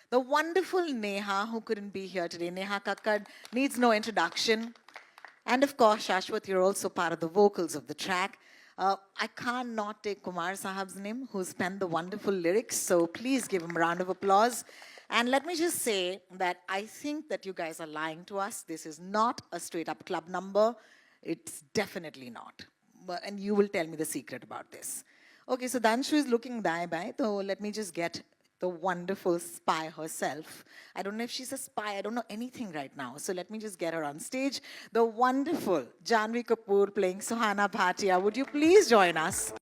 the wonderful Neha, who couldn't be here today. Neha Kakkad needs no introduction. And of course, Shashwat, you're also part of the vocals of the track. I can't not take Kumar Sahab's name, who's penned the wonderful lyrics, so please give him a round of applause. And let me just say that I think that you guys are lying to us. This is not a straight up club number. It's definitely not. And you will tell me the secret about this. Okay, so Danshu is looking bye-bye, so let me just get the wonderful spy herself. I don't know if she's a spy. I don't know anything right now. So let me just get her on stage. The wonderful Janvi Kapoor playing Suhana Bhatia. Would you please join us?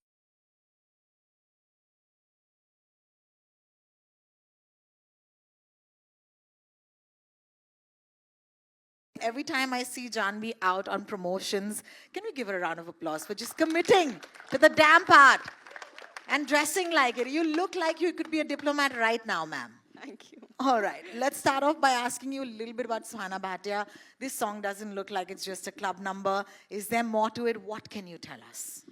Every time I see Janvi out on promotions, can we give her a round of applause for just committing to the damn part and dressing like it? You look like you could be a diplomat right now, ma'am. Thank you. All right, let's start off by asking you a little bit about Suhana Bhatia. This song doesn't look like it's just a club number. Is there more to it? What can you tell us?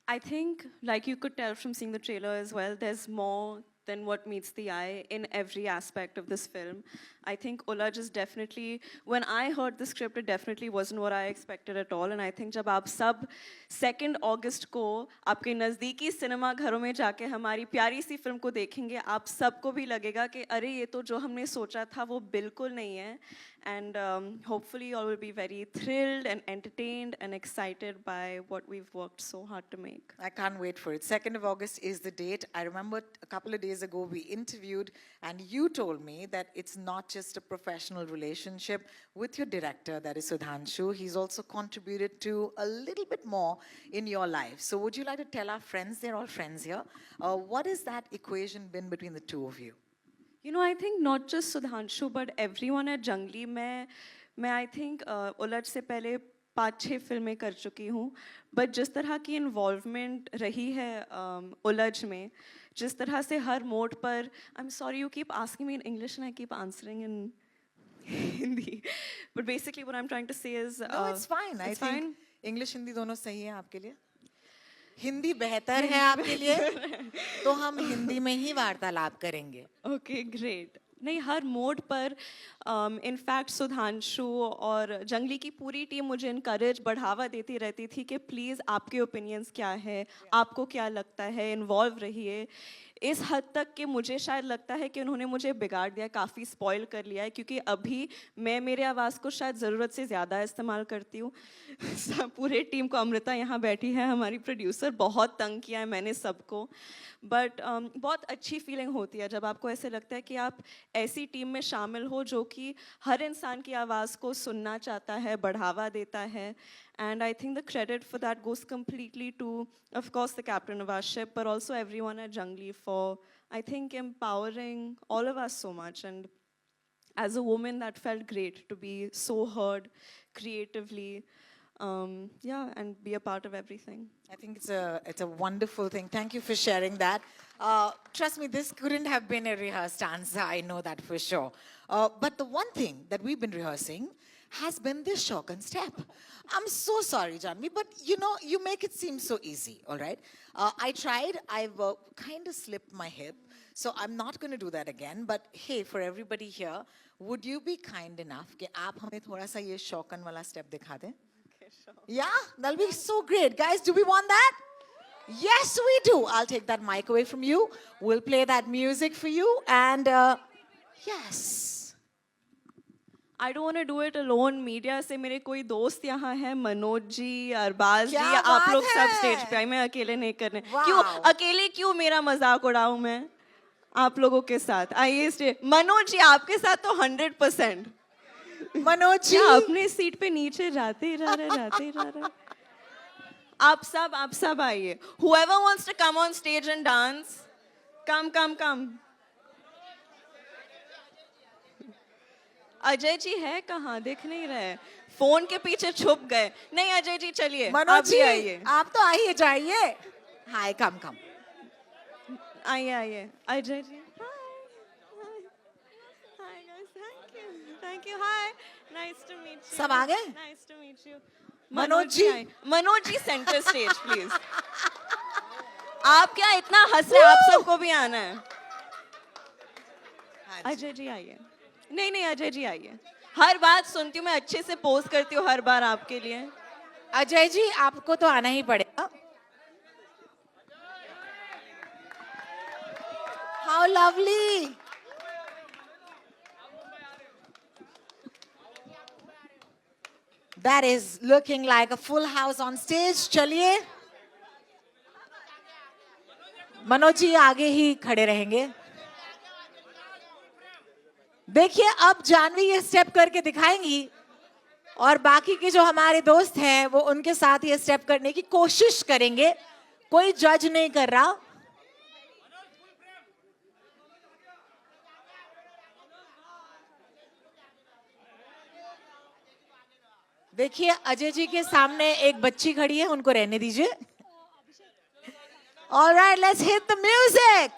I think, like you could tell from seeing the trailer as well, there's more than what meets the eye in every aspect of this film. I think Ulaj is definitely, when I heard the script, it definitely wasn't what I expected at all. And I think जब आप सब 2 अगस्त को आपके नज़दीकी cinema घरों में जाके हमारी प्यारी सी फिल्म को देखेंगे, आप सबको भी लगेगा कि अरे ये तो जो हमने सोचा था वो बिल्कुल नहीं है. And hopefully you all will be very thrilled and entertained and excited by what we've worked so hard to make. I can't wait for it. 2nd of August is the date. I remember a couple of days ago we interviewed and you told me that it's not just a professional relationship with your director, that is Sudhanshu. He's also contributed to a little bit more in your life. So would you like to tell our friends, they're all friends here, what has that equation been between the two of you? You know, I think not just Sudhanshu, but everyone at Jungli, मैं I think उलझ से पहले 5-6 फिल्में कर चुकी हूँ, but जिस तरह की involvement रही है उलझ में, जिस तरह से हर मोड पर, I'm sorry you keep asking me in English and I keep answering in Hindi, but basically what I'm trying to say is No, it's fine. I it's fine. think English Hindi दोनों सही है आपके लिए. हिंदी बेहतर है आपके लिए, तो हम हिंदी में ही वार्तालाप करेंगे. Okay, great. नहीं, हर मोड पर इनफैक्ट सुधांशु और जंगली की पूरी टीम मुझे इनकरेज बढ़ावा देती रहती थी कि प्लीज़ आपके ओपिनियंस क्या है, आपको क्या लगता है, इन्वॉल्व रहिए. इस हद तक कि मुझे शायद लगता है कि उन्होंने मुझे बिगाड़ दिया, काफ़ी स्पॉइल कर लिया है, क्योंकि अभी मैं मेरे आवाज़ को शायद ज़रूरत से ज़्यादा इस्तेमाल करती हूँ. पूरे टीम को, अमृता यहाँ बैठी है हमारी प्रोड्यूसर, बहुत तंग किया है मैंने सबको. बट बहुत अच्छी फीलिंग होती है जब आपको ऐसे लगता है कि आप ऐसी टीम में शामिल हो जो कि हर इंसान की आवाज़ को सुनना चाहता है, बढ़ावा देता है. And I think the credit for that goes completely to, of course, the captain of our ship, but also everyone at Jungli for, I think, empowering all of us so much. And as a woman, that felt great to be so heard creatively, yeah, and be a part of everything. I think it's a wonderful thing. Thank you for sharing that. Trust me, this couldn't have been a rehearsed answer. I know that for sure. But the one thing that we've been rehearsing has been this shock and step. I'm so sorry, Janvi, but you know, you make it seem so easy, all right? I tried, I've kind of slipped my hip, so I'm not going to do that again. But hey, for everybody here, would you be kind enough कि आप हमें थोड़ा सा ये शौकन वाला step दिखा दें? Yeah, that'll be so great. Guys, do we want that? Yes, we do. I'll take that mic away from you. We'll play that music for you. And yes. I don't want to do it alone. Media से मेरे कोई दोस्त यहाँ हैं, मनोज जी, अरबाज जी, क्या आप लोग बात सब है? स्टेज पे आए, मैं अकेले नहीं करने. Wow. क्यों अकेले क्यों मेरा मजाक उड़ाऊं मैं आप लोगों के साथ? आइए स्टेज. मनोज जी आपके साथ तो 100%. मनोज जी, क्या अपने सीट पे नीचे जाते ही रह रहे. आप सब आइए. Whoever wants to come on stage and dance, come. Ajay ji है कहाँ? दिख नहीं रहे, फोन के पीछे छुप गए. नहीं अजय जी चलिए, आप मनोज भी जी, आइए. आप तो आइए जाइए. Hi, come. आइए Ajay ji. Hi guys, thank you. Hi, nice to meet you. सब आ गए? Nice to meet you. Manoj ji? Centre stage please. आप क्या इतना हंस रहे? आप सबको भी आना है. हाँ अजय जी आइए। नहीं नहीं अजय जी आइए। हर बात सुनती हूँ मैं, अच्छे से पोज करती हूँ हर बार आपके लिए। अजय जी आपको तो आना ही पड़ेगा। How lovely. That is looking like a full house on stage. चलिए मनोज जी आगे ही खड़े रहेंगे। देखिए अब जानवी ये स्टेप करके दिखाएंगी और बाकी के जो हमारे दोस्त हैं वो उनके साथ ये स्टेप करने की कोशिश करेंगे। कोई जज नहीं कर रहा। देखिए अजय जी के सामने एक बच्ची खड़ी है, उनको रहने दीजिए। All right, let's hit the music.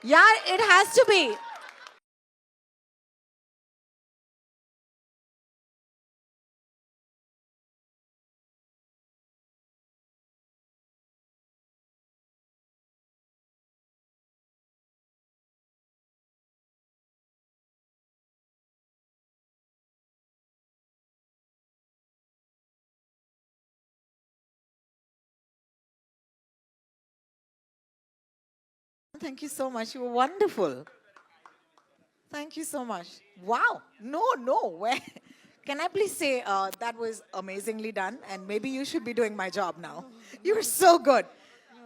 Yeah, it has to be. Thank you so much. You were wonderful. Thank you so much. Wow. No. Where? Can I please say that was amazingly done? And maybe you should be doing my job now. You were so good.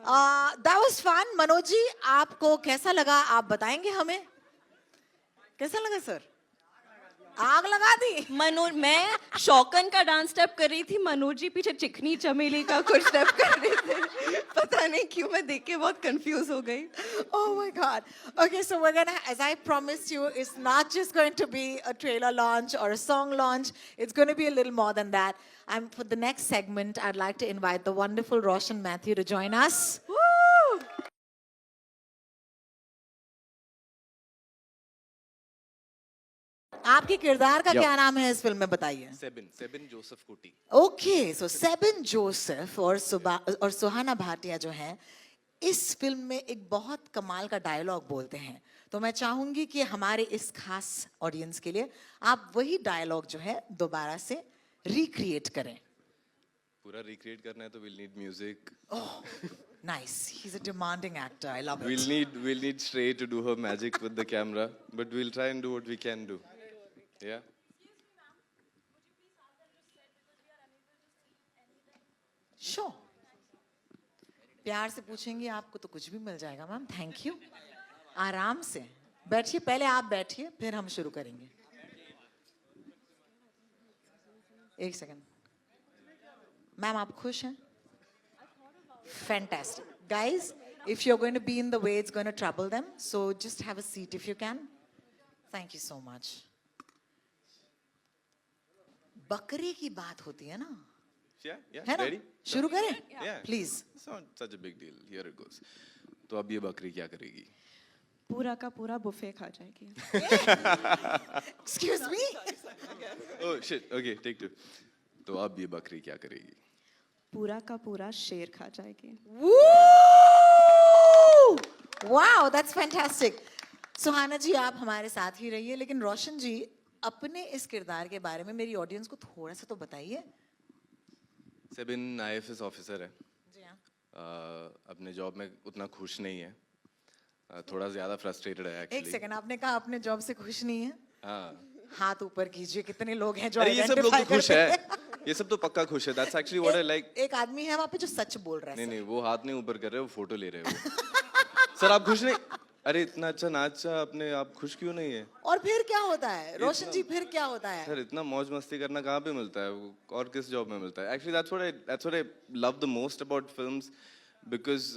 That was fun. Manoj ji, आपको कैसा लगा? आप बताएंगे हमें? कैसा लगा sir? आग लगा दी। मनोज, मैं शौकन का डांस स्टेप कर रही थी, मनोज जी पीछे चिकनी चमेली का कुछ स्टेप कर रहे थे। पता नहीं क्यों मैं देख के बहुत कंफ्यूज हो गई। Oh my God. Okay, so we're gonna, as I promised you, it's not just going to be a trailer launch or a song launch. It's going to be a little more than that. For the next segment, I'd like to invite the wonderful Roshan Matthew to join us. Woo! आपके किरदार का क्या नाम है इस film में बताइए? Sabin Joseph कुटी। Okay, so सेबिन जोसेफ और सुहाना भाटिया जो हैं इस फिल्म में एक बहुत कमाल का डायलॉग बोलते हैं। तो मैं चाहूंगी कि हमारे इस खास ऑडियंस के लिए आप वही डायलॉग जो है दोबारा से रिक्रिएट करें। पूरा रिक्रिएट करना है तो we'll need music. Oh, nice. He's a demanding actor. I love it. We'll need Shrey to do her magic with the camera, but we'll try and do what we can do. Yeah. Sure. प्यार से पूछेंगे आपको तो कुछ भी मिल जाएगा ma'am. Thank you. आराम से बैठिए, पहले आप बैठिए फिर हम शुरू करेंगे। एक सेकंड। मैम आप खुश हैं? Fantastic. Guys, if you're going to be in the way, it's going to trouble them. So just have a seat if you can. Thank you so much. बकरे की बात होती है ना? Yeah. है ना? Ready? शुरू करें? Yeah. Please. It's not such a big deal. Here it goes. तो अब ये बकरी क्या करेगी? पूरा का पूरा बुफे खा जाएगी। Excuse me? Oh shit. Okay, take two. तो अब ये बकरी क्या करेगी? पूरा का पूरा शेर खा जाएगी। Woo! Wow, that's fantastic. सुहाना जी आप हमारे साथ ही रहिए, लेकिन रोशन जी अपने इस किरदार के बारे में मेरी ऑडियंस को थोड़ा सा तो बताइए। सेबिन IFS ऑफिसर है। जी हाँ। अपने जॉब में उतना खुश नहीं है। थोड़ा ज्यादा फ्रस्ट्रेटेड है एक एक्चुअली। सेकंड, आपने कहा अपने जॉब से खुश नहीं है? हाँ। हाथ ऊपर कीजिए, कितने लोग हैं जो अरे ये सब लोग तो identify खुश करते है। हैं? ये सब तो पक्का खुश है। That's actually what I like. एक आदमी है वहाँ पे जो सच बोल रहा है। नहीं सर। नहीं, वो हाथ नहीं ऊपर कर रहे, वो फोटो ले रहे हैं वो। सर आप खुश नहीं? अरे इतना अच्छा नाचा आपने, आप खुश क्यों नहीं है? और फिर क्या होता है रोशन जी, फिर क्या होता है? सर इतना मौज मस्ती करना कहाँ पे मिलता है? वो और किस जॉब में मिलता है? Actually that's what I love the most about films, because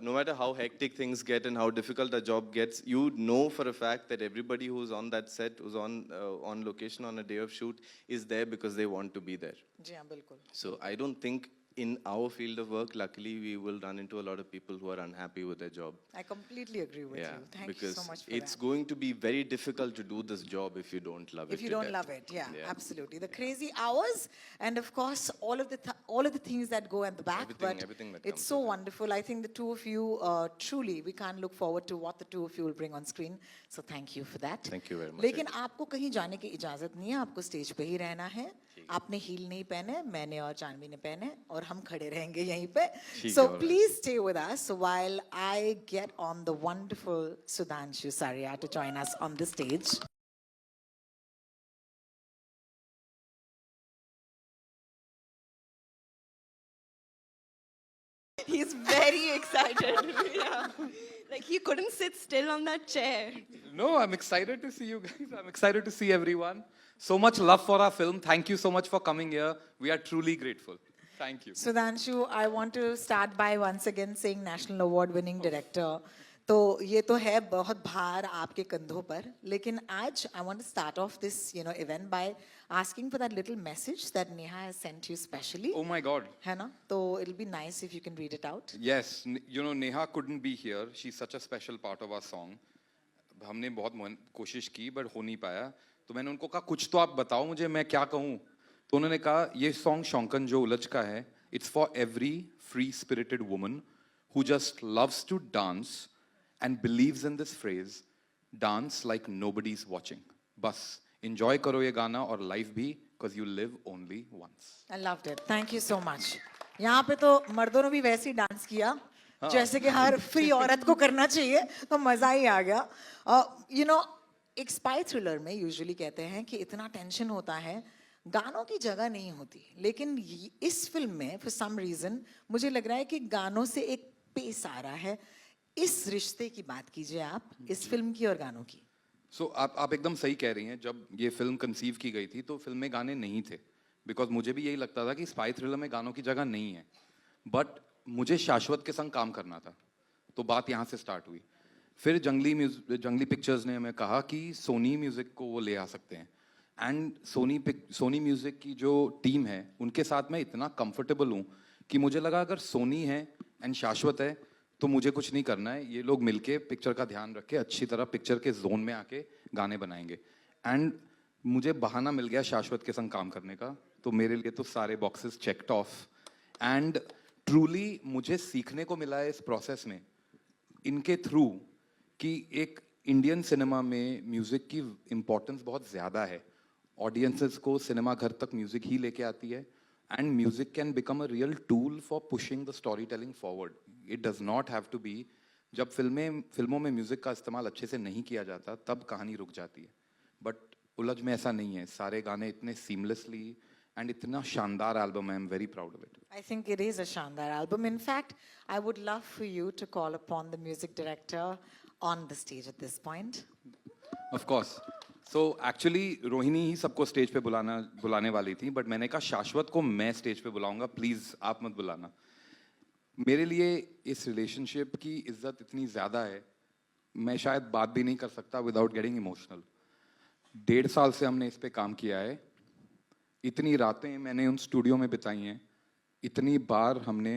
no matter how hectic things get and how difficult a job gets, you know for a fact that everybody who's on that set, who's on location on a day of shoot, is there because they want to be there. जी हाँ बिल्कुल। So I don't think in our field of work, luckily, we will run into a lot of people who are unhappy with their job. I completely agree with you. Thank you because so much for it's that. going to be very difficult to do this job if you don't love it. If you to don't death. love it, yeah, absolutely. The crazy hours, and of course, all of the things that go at the back. Everything that it's comes so with it. wonderful. I think the two of you, truly, we can't look forward to what the two of you will bring on screen. So thank you for that. Thank you very much, लेकिन आपको कहीं जाने की इजाजत नहीं है. आपको stage पे ही रहना है. आपने हील नहीं पहने, मैंने और जानवी ने पहने, और हम खड़े रहेंगे यहीं पे. So please stay with us while I get on the wonderful Sudhanshu Saria to join us on the stage. He's very excited. Yeah. Like he couldn't sit still on that chair. No, I'm excited to see you guys. I'm excited to see everyone. So much love for our film. Thank you so much for coming here. We are truly grateful. Thank you. Sudhanshu, I want to start by once again saying National Award winning director. तो ये तो है बहुत भार आपके कंधों पर, लेकिन आज I want to start off this event by asking for that little message that Neha has sent you specially. Oh my God. है ना? तो it'll be nice if you can read it out. Yes, you know, Neha couldn't be here. She's such a special part of our song. हमने बहुत कोशिश की but हो नहीं पाया. तो मैंने उनको कहा कुछ तो आप बताओ मुझे, मैं क्या कहूँ. तो उन्होंने कहा ये सॉन्ग शौकन जो उलझ का है, it's for every free-spirited woman who just loves to dance and believes in this phrase, dance like nobody's watching. बस enjoy करो ये गाना और life भी, because you live only once. I loved it. Thank you so much. यहाँ पे तो मर्दों ने भी वैसे ही डांस किया जैसे कि हर फ्री औरत को करना चाहिए, तो मजा ही आ गया. एक स्पाई थ्रिलर में यूजुअली कहते हैं कि इतना टेंशन होता है, गानों की जगह नहीं होती, लेकिन इस फिल्म में फॉर सम रीजन मुझे लग रहा है कि गानों से एक पेस आ रहा है. इस रिश्ते की बात कीजिए आप, इस फिल्म की और गानों की. So, आप एकदम सही कह रही हैं. जब ये फिल्म कंसीव की गई थी तो फिल्म में गाने नहीं थे, बिकॉज मुझे भी यही लगता था कि स्पाई थ्रिलर में गानों की जगह नहीं है. बट मुझे शाश्वत के संग काम करना था, तो बात यहाँ से स्टार्ट हुई. फिर जंगली पिक्चर्स ने हमें कहा कि सोनी म्यूजिक को वो ले आ सकते हैं. एंड सोनी म्यूजिक की जो टीम है उनके साथ मैं इतना कंफर्टेबल हूँ कि मुझे लगा अगर सोनी है एंड शाश्वत है तो मुझे कुछ नहीं करना है. ये लोग मिलके पिक्चर का ध्यान रख के अच्छी तरह पिक्चर के जोन में आके गाने बनाएंगे. एंड मुझे बहाना मिल गया शाश्वत के संग काम करने का, तो मेरे लिए तो सारे boxes checked of. And truly मुझे सीखने को मिला है इस प्रोसेस में इनके थ्रू कि एक इंडियन सिनेमा में म्यूज़िक की इम्पोर्टेंस बहुत ज़्यादा है. ऑडियंसेस को सिनेमा घर तक म्यूज़िक ही लेके आती है, and music can become a real tool for pushing the story telling forward. It does not have to be. जब फिल्मों में म्यूज़िक का इस्तेमाल अच्छे से नहीं किया जाता तब कहानी रुक जाती है. बट उलझ में ऐसा नहीं है. सारे गाने इतने सीमलेसली एंड इतना शानदार एल्बम है. I am very proud of it. I think it is a Shandar album. In fact, I would love for you to call upon the music director on the stage at this point. Of course. So actually Rohini ही सबको stage पे बुलाने वाली थी, but मैंने कहा शाश्वत को मैं स्टेज पे बुलाऊंगा, प्लीज़ आप मत बुलाना. मेरे लिए इस रिलेशनशिप की इज्जत इतनी ज़्यादा है, मैं शायद बात भी नहीं कर सकता विदाउट गेटिंग इमोशनल. 1.5 साल से हमने इस पे काम किया है. इतनी रातें मैंने उन स्टूडियो में बिताई हैं, इतनी बार हमने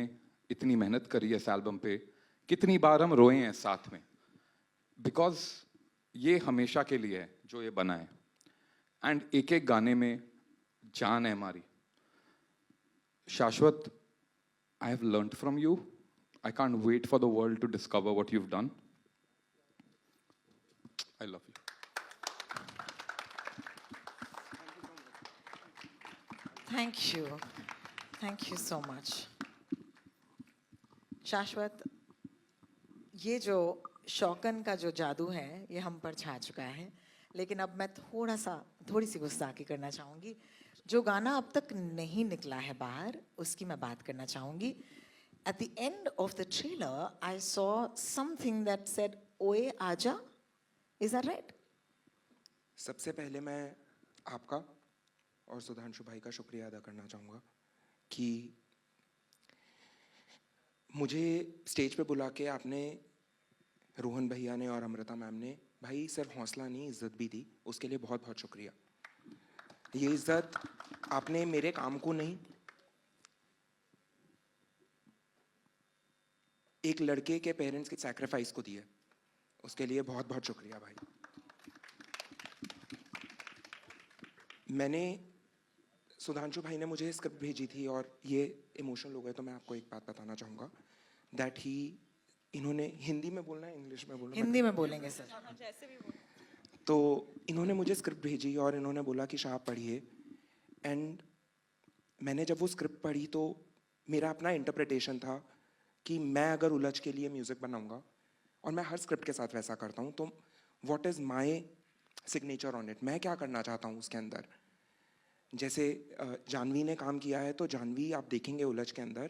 इतनी मेहनत करी है इस एल्बम पे, कितनी बार हम रोए हैं साथ में, बिकॉज ये हमेशा के लिए है जो ये बना है. एंड एक एक गाने में जान है हमारी. शाश्वत, I have learnt from you. I can't wait for the world to discover what you've done. I love you. Thank you. Thank you so much. शाश्वत, ये जो शौकन का जो जादू है ये हम पर छा चुका है, लेकिन अब मैं थोड़ी सी गुस्ताखी करना चाहूँगी. जो गाना अब तक नहीं निकला है बाहर, उसकी मैं बात करना चाहूँगी. At the end of the trailer, I saw something that said, "ओए आजा." Is that right? सबसे पहले मैं आपका और सुधांशु भाई का शुक्रिया अदा करना चाहूँगा कि मुझे स्टेज पे बुला के आपने, रोहन भैया ने और अमृता मैम ने, भाई सिर्फ हौसला नहीं इज्जत भी दी. उसके लिए बहुत बहुत शुक्रिया. ये इज्जत आपने मेरे काम को नहीं, एक लड़के के पेरेंट्स के सैक्रिफाइस को दी है, उसके लिए बहुत बहुत शुक्रिया भाई। मैंने सुधांशु भाई ने मुझे स्क्रिप्ट भेजी थी और ये इमोशनल हो गए, तो मैं आपको एक बात बताना चाहूँगा दैट ही इन्होंने हिंदी में बोलना है, इंग्लिश में बोलना है? हिंदी में बोलेंगे सर। तो इन्होंने मुझे स्क्रिप्ट भेजी और इन्होंने बोला कि शाह आप पढ़िए, एंड मैंने जब वो स्क्रिप्ट पढ़ी तो मेरा अपना इंटरप्रिटेशन था कि मैं अगर उलझ के लिए म्यूज़िक बनाऊंगा, और मैं हर स्क्रिप्ट के साथ वैसा करता हूँ, तो what is my signature on it, मैं क्या करना चाहता हूँ उसके अंदर। जैसे जानवी ने काम किया है, तो जानवी आप देखेंगे उलझ के अंदर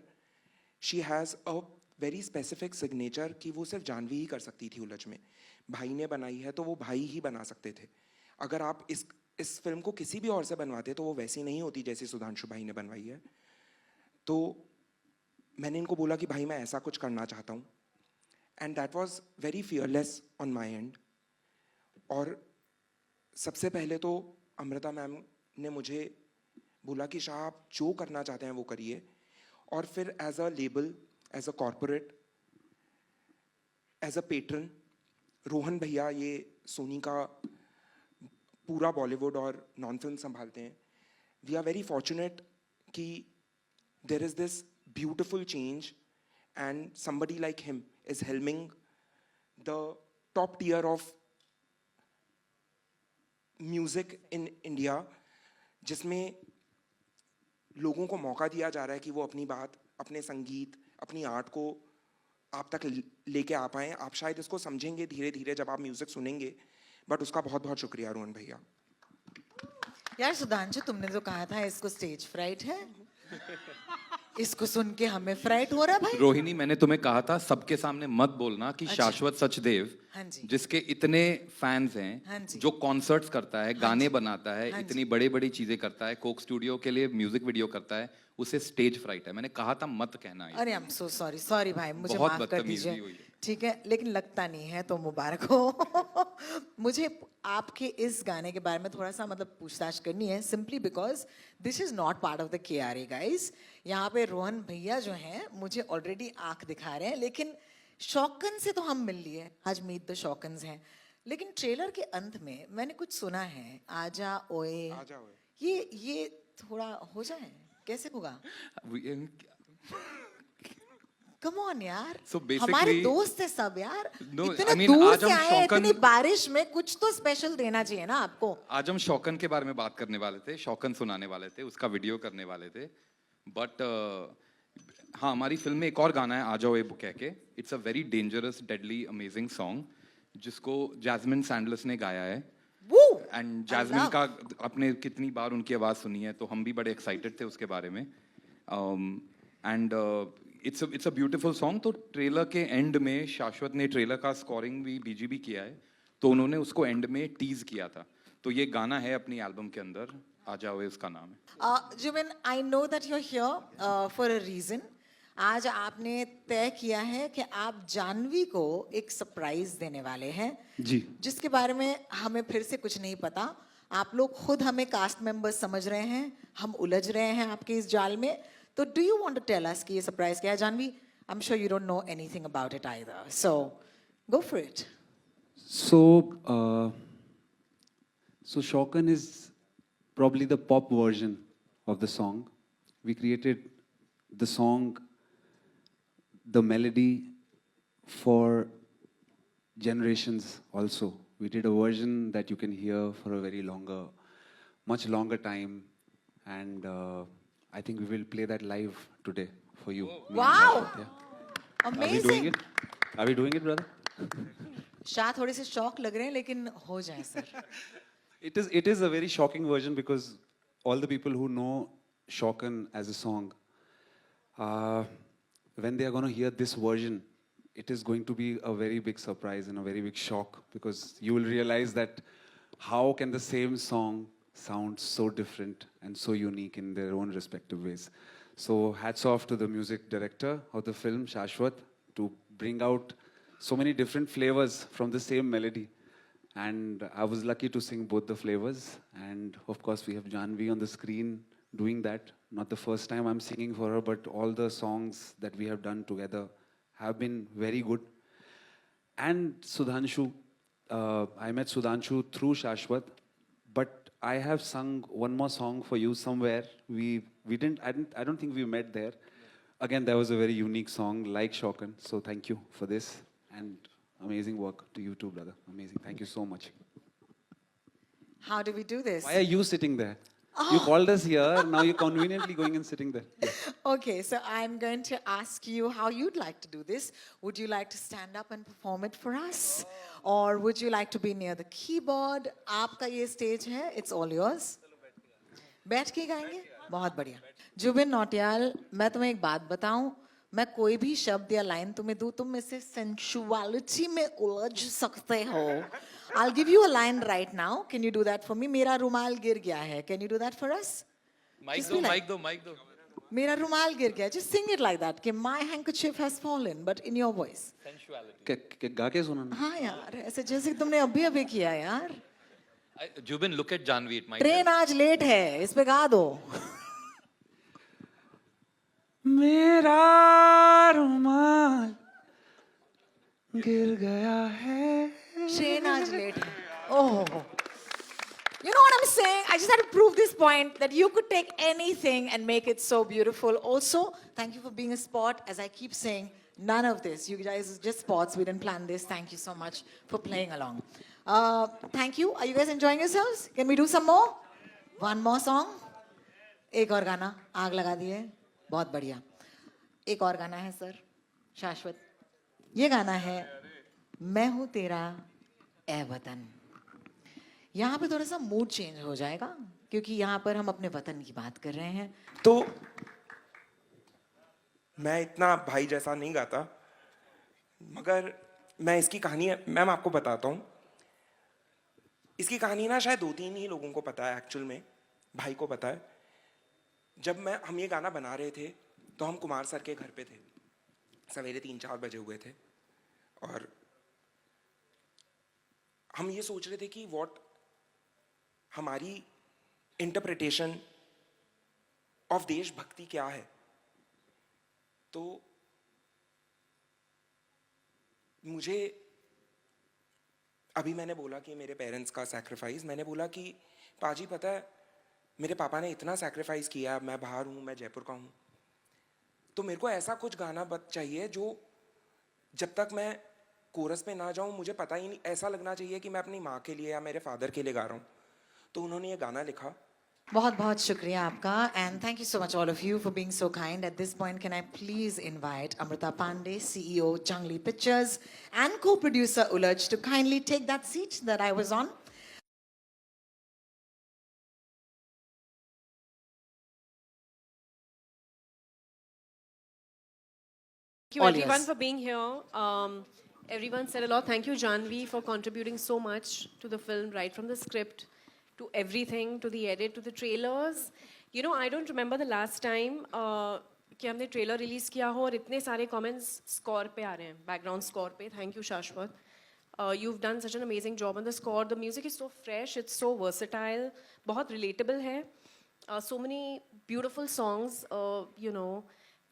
she has a very specific signature कि वो सिर्फ जानवी ही कर सकती थी उलझ में। भाई ने बनाई है तो वो भाई ही बना सकते थे। अगर आप इस फिल्म को किसी भी और से बनवाते तो वो वैसी नहीं होती जैसी सुधांशु भाई ने बनवाई है। तो मैंने इनको बोला कि भाई मैं ऐसा कुछ करना चाहता हूँ, and that was very fearless on my and. और सबसे पहले तो अमृता मैम ने मुझे बोला कि शाह आप जो करना चाहते हैं वो करिए, और फिर as a label, as a corporate, as a patron, Rohan भैया ये सोनी का पूरा बॉलीवुड और नॉन फिल्म संभालते हैं। वी आर वेरी फॉर्चुनेट कि there is this beautiful change and somebody like him is helming the top tier of music in India, जिसमें लोगों को मौका दिया जा रहा है कि वो अपनी बात, अपने संगीत, अपनी आर्ट को आप तक लेके आ पाएँ। आप शायद इसको समझेंगे धीरे धीरे जब आप म्यूजिक सुनेंगे, बट उसका बहुत बहुत शुक्रिया रोहन भैया। यार सुधांशु, तुमने जो कहा था इसको स्टेज फ्राइट है, इसको सुन के हमें फ्राइट हो रहा है भाई। रोहिणी, मैंने तुम्हें कहा था सबके सामने मत बोलना कि शाश्वत सचदेव, हाँ जी। जिसके इतने फैंस हाँ हैं, जी। जो कॉन्सर्ट्स करता है, गाने बनाता है, हाँ इतनी बड़ी बड़ी चीजें करता है, कोक स्टूडियो के लिए म्यूजिक वीडियो करता है, उसे स्टेज फ्राइट है। मैंने कहा था मत कहना ये। अरे I am so sorry, sorry भाई, मुझे बहुत माफ कर बदतमीजी दीजिए। हुई है। ठीक है, लेकिन लगता नहीं है तो मुबारक हो। मुझे आपके इस गाने के बारे में थोड़ा सा मतलब पूछताछ करनी है, simply because this is not part of the KRA guys. यहाँ पे रोहन भैया जो हैं मुझे ऑलरेडी आंख दिखा रहे हैं, लेकिन शौकन से तो हम मिल लिए, आज मीट द शौकन्स हैं। लेकिन ट्रेलर के अंत में मैंने कुछ सुना है, आजा ओए, आजा ओए। ये थोड़ा हो जाए, कैसे होगा? कम ऑन यार, So basically- हमारे दोस्त है सब यार। No, इतने I mean, दूर आज से हम आए, शौकन- इतनी बारिश में कुछ तो स्पेशल देना चाहिए ना आपको। आज हम शौकन के बारे में बात करने वाले थे, शौकन सुनाने वाले थे, उसका वीडियो करने वाले थे, बट हाँ, हमारी फिल्म में एक और गाना है आ जाओ ए कह के। It's a very dangerous, deadly, amazing song, जिसको जैस्मिन सैंडलर्स ने गाया है। Woo! And I Jasmine love. का आपने कितनी बार उनकी आवाज़ सुनी है, तो हम भी बड़े एक्साइटेड थे उसके बारे में। And it's a beautiful song. तो ट्रेलर के एंड में शाश्वत ने ट्रेलर का स्कोरिंग भी BGB किया है, तो उन्होंने उसको एंड में टीज किया था। तो ये गाना है अपनी एल्बम के अंदर, आ जाओ उसका नाम है। Jimin, I know that you're here for a reason. आज आपने तय किया है कि आप जानवी को एक सरप्राइज देने वाले हैं जी। जिसके बारे में हमें फिर से कुछ नहीं पता। आप लोग खुद हमें कास्ट मेंबर्स समझ रहे हैं, हम उलझ रहे हैं आपके इस जाल में। तो do you want to tell us कि ये सरप्राइज क्या है? Janhvi, I am sure you don't know anything about it either, so go for it. So Shaukan is probably the pop version of the song. We created the song, the melody for generations also. We did a version that you can hear for a very much longer time, and I think we will play that live today for you. me and Wow! Shaukat, yeah. Are we Amazing. doing it? Are we doing it, brother? Shah थोड़े से शौक लग रहे हैं, लेकिन हो जाए sir. It is a very shocking version because all the people who know Shaukan as a song, when they are going to hear this version, it is going to be a very big surprise and a very big shock, because you will realize that how can the same song sound so different and so unique in their own respective ways. So hats off to the music director of the film, Shashwat, to bring out so many different flavors from the same melody. And I was lucky to sing both the flavors. And of course, we have Janvi on the screen doing that. Not the first time I'm singing for her, but all the songs that we have done together have been very good. And Sudhanshu, I met Sudhanshu through Shashwat, but I have sung one more song for you somewhere. I don't think we met there. Again, that was a very unique song, like Shokan. So thank you for this, and amazing work to you too, brother. Amazing. Thank you so much. How do we do this? Why are you sitting there? You called us here. Now you're conveniently going and sitting there. Yeah. Okay, so I'm going to ask you how you'd like to do this. Would you like to stand up and perform it for us? Or would you like to be near the keyboard? आपका ये stage है, it's all yours. बैठ के गाएंगे? बहुत बढ़िया. जुबिन नौटियाल, मैं तुम्हें एक बात बताऊं, मैं कोई भी शब्द या लाइन तुम्हें दूं, तुम इससे sensuality में उलझ सकते हो. I'll give you a line right now. Can you do that for me? मेरा रुमाल गिर गया है. Can you do that for us? Just be like, mic do. मेरा रुमाल गिर गया. Just sing it like that. कि my handkerchief has fallen, but in your voice. गा के सुनाना. हाँ यार, ऐसे जैसे कि तुमने अभी किया यार. Jubin, look at Janvi. It might train आज लेट है, इस पे गा दो. मेरा रुमाल गिर गया है. ट्रेन आज लेट है. Oh. You know what I'm saying? I just had to prove this point that you could take anything and make it so beautiful. Also, thank you for being a sport. As I keep saying, none of this. You guys are just sports. We didn't plan this. Thank you so much for playing along. Thank you. Are you guys enjoying yourselves? Can we do some more? One more song? एक और गाना आग लगा दिए बहुत बढ़िया एक और गाना है सर शाश्वत ये गाना है मैं हूँ तेरा ए वतन यहाँ पे थोड़ा सा मूड चेंज हो जाएगा क्योंकि यहाँ पर हम अपने वतन की बात कर रहे हैं तो मैं इतना भाई जैसा नहीं गाता मगर मैं इसकी कहानी मैम आपको बताता हूँ इसकी कहानी ना शायद 2-3 ही लोगों को पता है एक्चुअल में भाई को पता है जब हम ये गाना बना रहे थे तो हम कुमार सर के घर पे थे सवेरे 3-4 बजे हुए थे और हम ये सोच रहे थे कि हमारी इंटरप्रिटेशन ऑफ देशभक्ति क्या है तो मुझे अभी मैंने बोला कि मेरे पेरेंट्स का सैक्रिफाइस मैंने बोला कि पाजी पता है मेरे पापा ने इतना सैक्रिफाइस किया मैं बाहर हूँ मैं जयपुर का हूँ तो मेरे को ऐसा कुछ गाना चाहिए जो जब तक मैं कोरस पे ना जाऊँ मुझे पता ही नहीं ऐसा लगना चाहिए कि मैं अपनी माँ के लिए या मेरे फादर के लिए गा रहा हूँ तो उन्होंने ये गाना लिखा बहुत बहुत शुक्रिया आपका and thank you so much all of you for being so kind. At this point, can I please invite Amrita Pandey, CEO Junglee Pictures and co-producer Ulaj to kindly take that seat that I was on. Thank you All everyone yours. for being here. Everyone said a lot. Thank you, Janvi, for contributing so much to the film, right from the script to everything, to the edit, to the trailers. You know, I don't remember the last time कि हमने trailer release किया हो और इतने सारे comments score पे आ रहे हैं बैकग्राउंड स्कोर पे थैंक यू शाश्वत you've done such an amazing job on the score. The music is so fresh, it's so versatile, बहुत relatable है. So many beautiful songs, you know.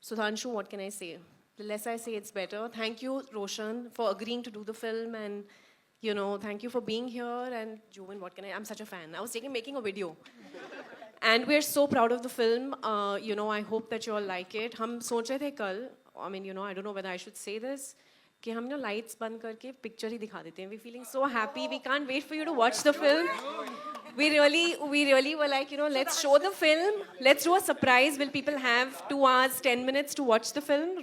Sudhanshu, what can I say? The less I say, it's better. Thank you, Roshan, for agreeing to do the film and, you know, thank you for being here. And Jubin, what can I'm such a fan. I was making a video. And we're so proud of the film. You know, I hope that you all like it. हम सोच रहे थे कल, I mean, you know, I don't know whether I should say this, कि हम ना lights बंद करके picture ही दिखा देते हैं. We're feeling so happy. We can't wait for you to watch the film. We really were like, you know, let's show the film. Let's do a surprise. Will people have 2 hours, 10 minutes to watch the film?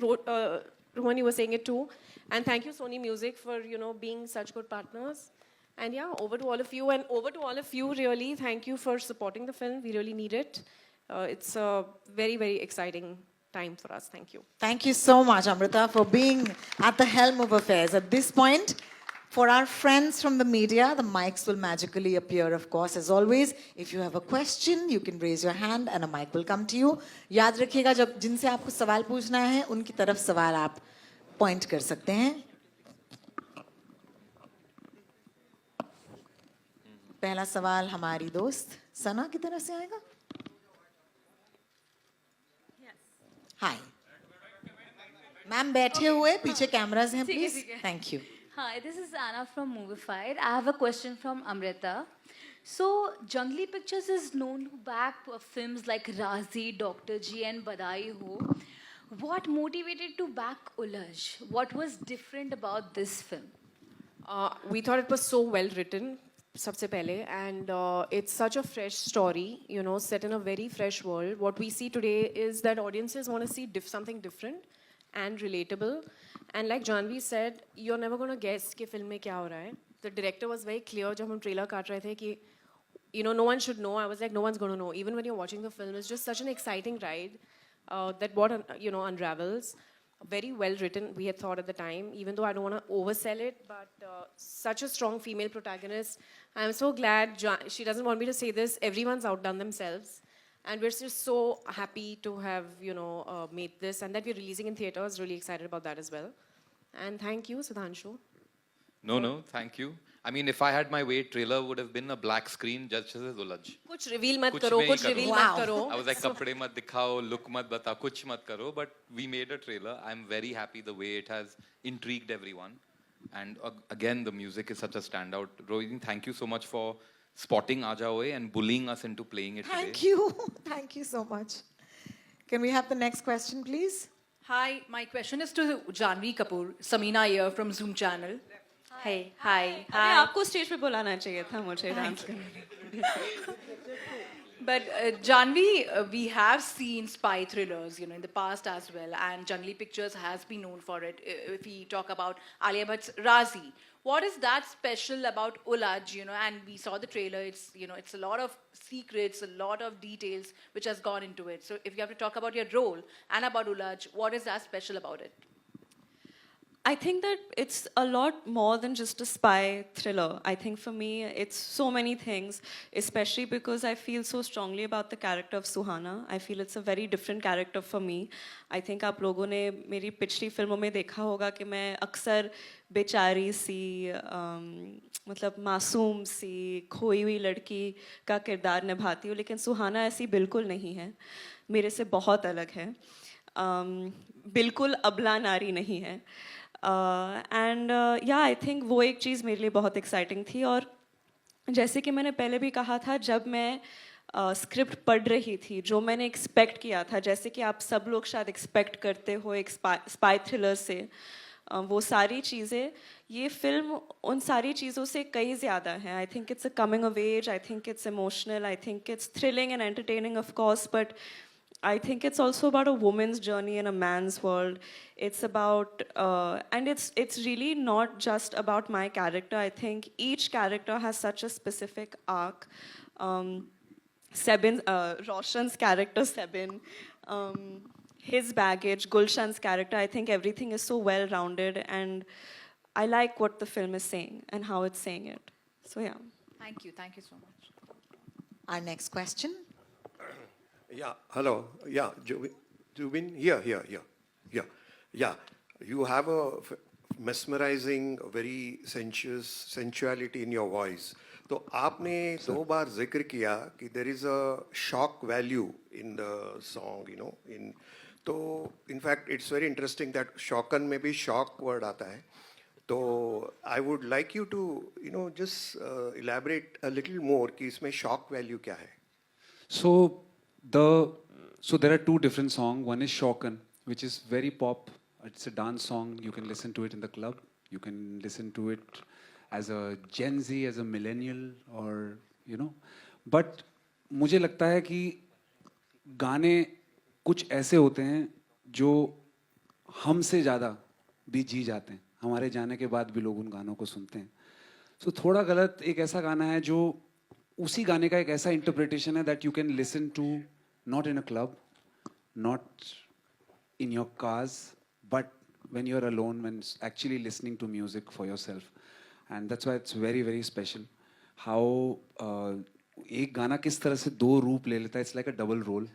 Rohan, you were saying it too. And thank you, Sony Music, for, you know, being such good partners. And yeah, over to all of you. And over to all of you, really, thank you for supporting the film. We really need it. It's a very, very exciting time for us. Thank you. Thank you so much, Amrita, for being at the helm of affairs. At this point, for our friends from the media, the mics will magically appear, of course, as always. If you have a question, you can raise your hand and a mic will come to you. याद रखिएगा जब जिनसे आपको सवाल पूछना है, उनकी तरफ सवाल आप point कर सकते हैं. पहला सवाल हमारी दोस्त सना की तरफ से आएगा. Hi. मैम बैठे हुए पीछे कैमरास हैं ठीक है, प्लीज ठीक है। Thank you Hi, this is Anna from Movified. I have a question from Amrita. So, Jungly Pictures is known to back films like Razi, Dr. G, and Badai Ho. What motivated to back Ulaj? What was different about this film? We thought it was so well written, sabse pehle, and it's such a fresh story, you know, set in a very fresh world. What we see today is that audiences want to see something different and relatable. And like Janvi said, you're never going to guess कि film में क्या हो रहा है. The director was very clear जब हम trailer काट रहे थे कि you know, no one should know. I was like, no one's going to know. Even when you're watching the film, it's just such an exciting ride that you know, unravels. Very well written, we had thought at the time, even though I don't want to oversell it, but such a strong female protagonist. I'm so glad she doesn't want me to say this. Everyone's outdone themselves. And we're just so happy to have, you know, made this and that we're releasing in theaters. Really excited about that as well. And thank you, Sudhanshu. No, thank you. I mean, if I had my way, trailer would have been a black screen just as Ulaj. कुछ reveal मत कुछ करो, भी नहीं कुछ करो. reveal Wow. मत करो. I was like, kapde mat dikhao, look mat batao, kuch mat karo. But we made a trailer. I'm very happy the way it has intrigued everyone. And again, the music is such a standout. Rohini, thank you so much for spotting Aaja Hoye and bullying us into playing it thank today. you thank you so much can we have the next question please Hi, my question is to Janvi Kapoor, Samina here from Zoom channel. Hey, hi, अरे hi. आपको stage पे बुलाना चाहिए था मुझे dance करने. But Janvi, we have seen spy thrillers, you know, in the past as well, and Jungly Pictures has been known for it. If we talk about Alia Bhatt's Razi, what is that special about Ulaj, you know? And we saw the trailer. It's, you know, it's a lot of secrets, a lot of details which has gone into it. So if you have to talk about your role and about Ulaj, what is that special about it? I think that it's a lot more than just a spy thriller. I think for me, it's so many things, especially because I feel so strongly about the character of Suhana. I feel it's a very different character for me. I think आप लोगों ने मेरी पिछली फिल्मों में देखा होगा कि मैं अक्सर बेचारी सी मतलब मासूम सी खोई हुई लड़की का किरदार निभाती हूँ, लेकिन सुहाना ऐसी बिल्कुल नहीं है, मेरे से बहुत अलग है, बिल्कुल अबला नारी नहीं है. एंड या आई थिंक वो एक चीज़ मेरे लिए बहुत एक्साइटिंग थी. और जैसे कि मैंने पहले भी कहा था, जब मैं स्क्रिप्ट पढ़ रही थी, जो मैंने एक्सपेक्ट किया था, जैसे कि आप सब लोग शायद एक्सपेक्ट करते हो एक स्पाई थ्रिलर से, वो सारी चीज़ें, ये फिल्म उन सारी चीज़ों से कई ज़्यादा है. I think it's a coming of age, I think it's emotional, I think it's thrilling and entertaining of course, but I think it's also about a woman's journey in a man's world. It's about, and it's really not just about my character. I think each character has such a specific arc. Roshan's character, Sebin, his baggage, Gulshan's character, I think everything is so well-rounded, and I like what the film is saying and how it's saying it. So yeah. Thank you so much. our next question Yeah, hello. Yeah, Jubin, here. Yeah, you have a mesmerizing, very sensuality in your voice. तो आपने 2 बार जिक्र किया कि there is a shock value in the song, you know. तो in fact it's very interesting that शौकन में भी shock word आता है. तो I would like you to, you know, just elaborate a little more कि इसमें shock value क्या है. So there are 2 different songs. One is Shaukan, which is very pop. It's a dance song. You can listen to it in the club. You can listen to it as a Gen Z, as a millennial, or you know. But मुझे लगता है कि गाने कुछ ऐसे होते हैं जो हमसे ज़्यादा भी जी जाते हैं. हमारे जाने के बाद भी लोग उन गानों को सुनते हैं. So थोड़ा गलत एक ऐसा गाना है जो उसी गाने का एक ऐसा इंटरप्रिटेशन है that you can listen to not in a club, not in your cars, but when you're alone, when actually listening to music for yourself. And that's why it's very, very special. How एक गाना किस तरह से 2 रूप ले लेता है. It's like a double role.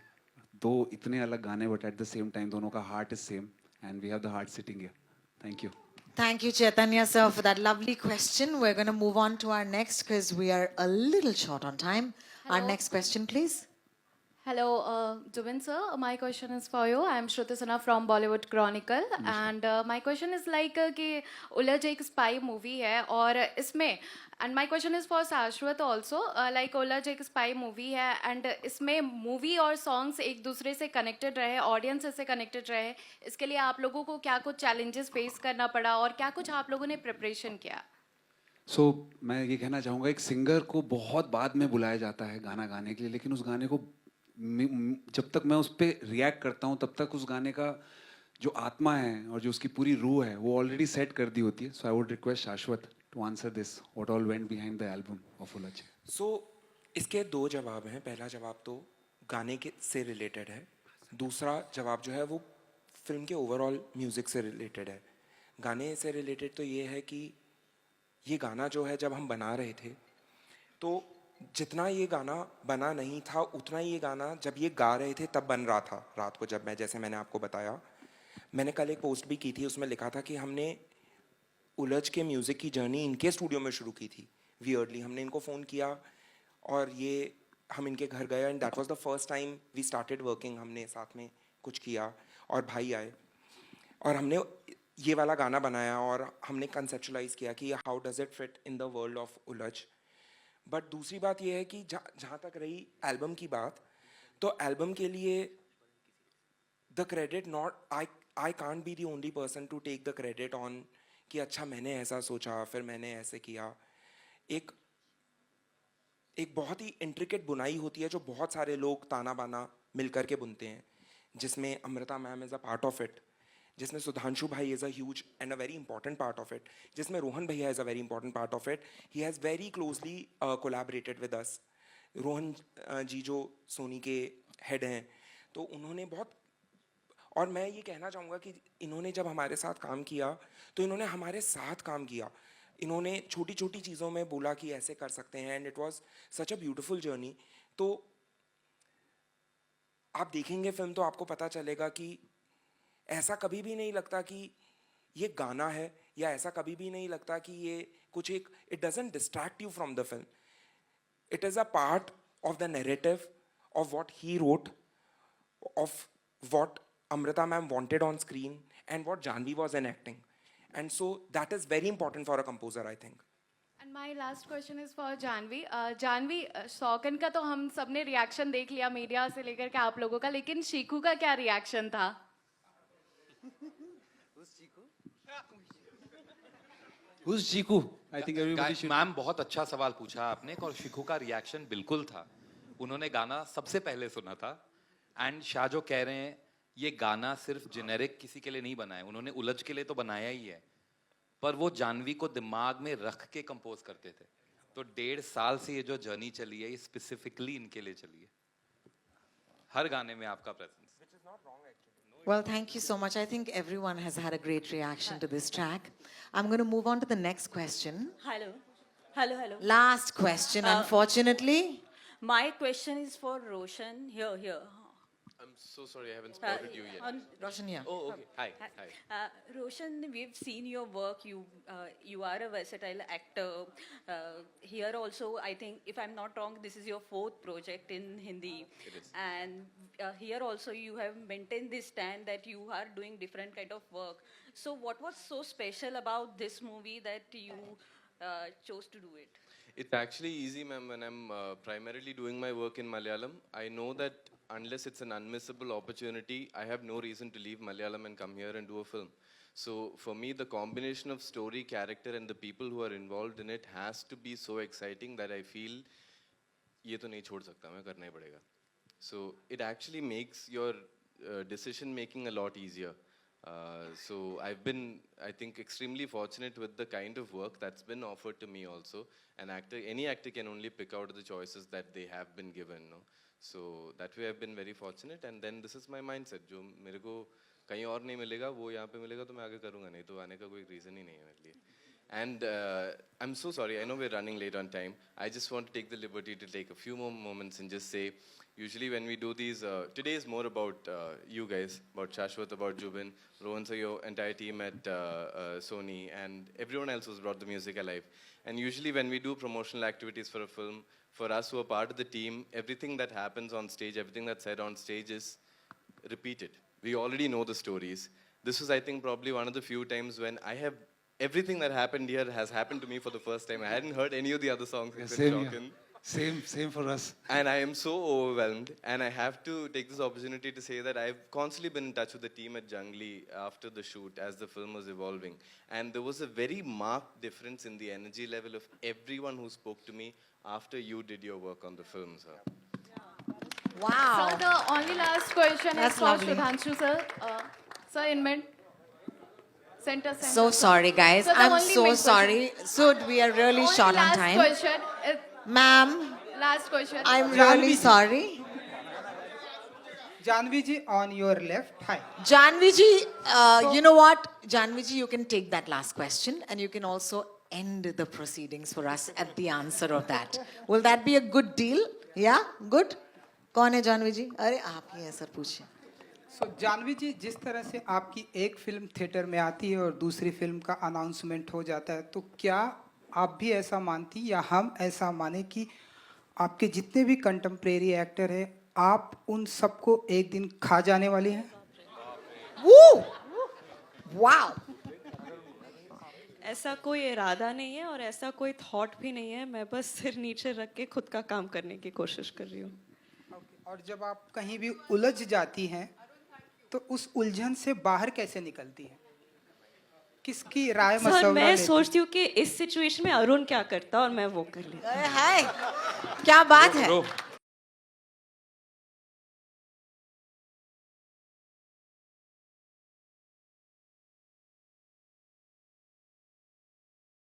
2 इतने अलग गाने, but at the same time दोनों का heart is same. And we have the heart sitting here. Thank you. Thank you, Chaitanya sir, for that lovely question. We're going to move on to our next because we are a little short on time. Our next question, please. Hello, Dubin sir. My question is for you. I'm Shruti Sinha from Bollywood Chronicle, and my question is like कि उलझ एक spy movie है और इसमें and my question is for Shashwat also like उलझ एक spy movie है and इसमें movie और songs एक दूसरे से connected रहे, audience से connected रहे, इसके लिए आप लोगों को क्या कुछ challenges face करना पड़ा और क्या कुछ आप लोगों ने preparation किया? मैं ये कहना चाहूँगा एक सिंगर को बहुत बाद में बुलाया जाता है गाना गाने के लिए, लेकिन उस गाने को जब तक मैं उस पर रिएक्ट करता हूँ तब तक उस गाने का जो आत्मा है और जो उसकी पूरी रूह है वो ऑलरेडी सेट कर दी होती है. So I would request Shashwat to answer this, what all went behind the album of Uljh. So इसके दो जवाब हैं. पहला जवाब तो गाने के से रिलेटेड है, दूसरा जवाब जो है वो फिल्म के ओवरऑल म्यूज़िक से रिलेटेड है. गाने से रिलेटेड तो ये है कि ये गाना जो है जब हम बना रहे थे तो जितना ये गाना बना नहीं था उतना ये गाना जब ये गा रहे थे तब बन रहा था. रात को जब जैसे मैंने आपको बताया, मैंने कल एक पोस्ट भी की थी, उसमें लिखा था कि हमने उलझ के म्यूज़िक की जर्नी इनके स्टूडियो में शुरू की थी. वियर्डली हमने इनको फ़ोन किया और ये हम इनके घर गए and that was the first time we started working. हमने साथ में कुछ किया और भाई आए और हमने ये वाला गाना बनाया और हमने कंसेप्चुलाइज किया कि how does it fit in the world of उलझ. बट दूसरी बात ये है कि जहाँ तक रही एल्बम की बात, तो एल्बम के लिए the credit not I can't be the only person to take the credit on कि अच्छा मैंने ऐसा सोचा फिर मैंने ऐसे किया. एक बहुत ही इंट्रिकेट बुनाई होती है जो बहुत सारे लोग ताना बाना मिल करके बुनते हैं, जिसमें Amrita ma'am is a part of it, जिसमें सुधांशु भाई is a huge and a very important part of it, जिसमें रोहन भैया is a very important part of it. He has very closely collaborated with us. Rohan ji जो सोनी के head हैं, तो उन्होंने बहुत, और मैं ये कहना चाहूँगा कि इन्होंने जब हमारे साथ काम किया तो इन्होंने हमारे साथ काम किया. इन्होंने छोटी छोटी चीज़ों में बोला कि ऐसे कर सकते हैं and it was such a beautiful journey. तो आप देखेंगे फिल्म तो आपको पता चलेगा कि ऐसा कभी भी नहीं लगता कि ये गाना है, या ऐसा कभी भी नहीं लगता कि ये कुछ एक, it doesn't distract you from the film. It is a part of the narrative of what he wrote, of what Amrita ma'am wanted on screen and what Janvi was enacting. And so that is very important for a composer, I think. And my last question is for Janvi. Janvi, शौकन का तो हम सबने reaction देख लिया media से लेकर के आप लोगों का, लेकिन शीखू का क्या रिएक्शन था? Who's Chiku? I think everybody should. Ma'am बहुत अच्छा सवाल पूछा आपने. और शिखू का रिएक्शन बिल्कुल था. उन्होंने गाना सबसे पहले सुना था एंड शाह जो कह रहे हैं ये गाना सिर्फ जेनेरिक किसी के लिए नहीं बनाया, उन्होंने उलझ के लिए तो बनाया ही है, पर वो जानवी को दिमाग में रख के कंपोज करते थे. तो 1.5 साल से ये जो जर्नी चली है ये स्पेसिफिकली इनके लिए चली है. हर गाने में आपका presence. Well, thank you so much. I think everyone has had a great reaction to this track. I'm going to move on to the next question. Hello. Hello, hello. Last question, unfortunately. My question is for Roshan. Here. I'm so sorry, I haven't spotted you yet. Roshan here. Oh, okay. Hi. Roshan, we've seen your work. You are a versatile actor. Here also, I think, if I'm not wrong, this is your 4th project in Hindi. It is. And here also, you have maintained this stand that you are doing different kind of work. So, what was so special about this movie that you chose to do it? It's actually easy, ma'am. When I'm primarily doing my work in Malayalam, I know that unless it's an unmissable opportunity, I have no reason to leave Malayalam and come here and do a film. So for me, the combination of story, character, and the people who are involved in it has to be so exciting that I feel, ये तो नहीं छोड़ सकता मैं, करना ही पड़ेगा. So it actually makes your decision making a lot easier. So I've been, I think, extremely fortunate with the kind of work that's been offered to me also. Any actor can only pick out the choices that they have been given, no? So that way I've been very fortunate, and then this is my mindset. जो मेरे को कहीं और नहीं मिलेगा वो यहाँ पे मिलेगा तो मैं आगे करूँगा, नहीं तो आने का कोई reason ही नहीं है मेरे लिए. And I'm so sorry, I know we're running late on time. I just want to take the liberty to take a few more moments and just say, usually when we do these, today is more about you guys, about Shashwat, about Jubin, Rohan sir, your entire team at Sony, and everyone else who's brought the music alive. And usually when we do promotional activities for a film, for us who are part of the team, everything that happens on stage, everything that's said on stage is repeated. We already know the stories. This was, I think, probably one of the few times when everything that happened here has happened to me for the first time. I hadn't heard any of the other songs except Same Shaukin. here. Same for us. And I am so overwhelmed. And I have to take this opportunity to say that I've constantly been in touch with the team at Junglee after the shoot as the film was evolving. And there was a very marked difference in the energy level of everyone who spoke to me after you did your work on the film, sir. Wow. So the only last question That's is for lovely. Sudhanshu sir. Sir, in mid. Center. So sorry, guys. So the I'm only so mid sorry. Sud, we are really Only short on last time. question. Ma'am, Last question. I'm really sorry. Janvi ji, on your left. Hi. Janvi ji, you know what? Janvi ji, you can take that last question and you can also end the proceedings for us at the answer of that. Will that be a good deal? Yeah? Good? कौन है जानवी जी? अरे आप ही हैं sir, पूछिए. सो जानवी जी, जिस तरह से आपकी एक फिल्म थिएटर में आती है और दूसरी फिल्म का अनाउंसमेंट हो जाता है, तो क्या आप भी ऐसा मानती या हम ऐसा माने कि आपके जितने भी कंटेम्प्रेरी एक्टर हैं, आप उन सबको एक दिन खा जाने वाले हैं? Woo! Wow! ऐसा कोई इरादा नहीं है और ऐसा कोई थॉट भी नहीं है. मैं बस सिर नीचे रख के खुद का काम करने की कोशिश कर रही हूँ. और जब आप कहीं भी उलझ जाती हैं, तो उस उलझन से बाहर कैसे निकलती हैं? किसकी राय सर, मशवरा मैं लेती हैं? सोचती हूँ कि इस सिचुएशन में अरुण क्या करता और मैं वो कर लेती. हाय, क्या बात है? Bro,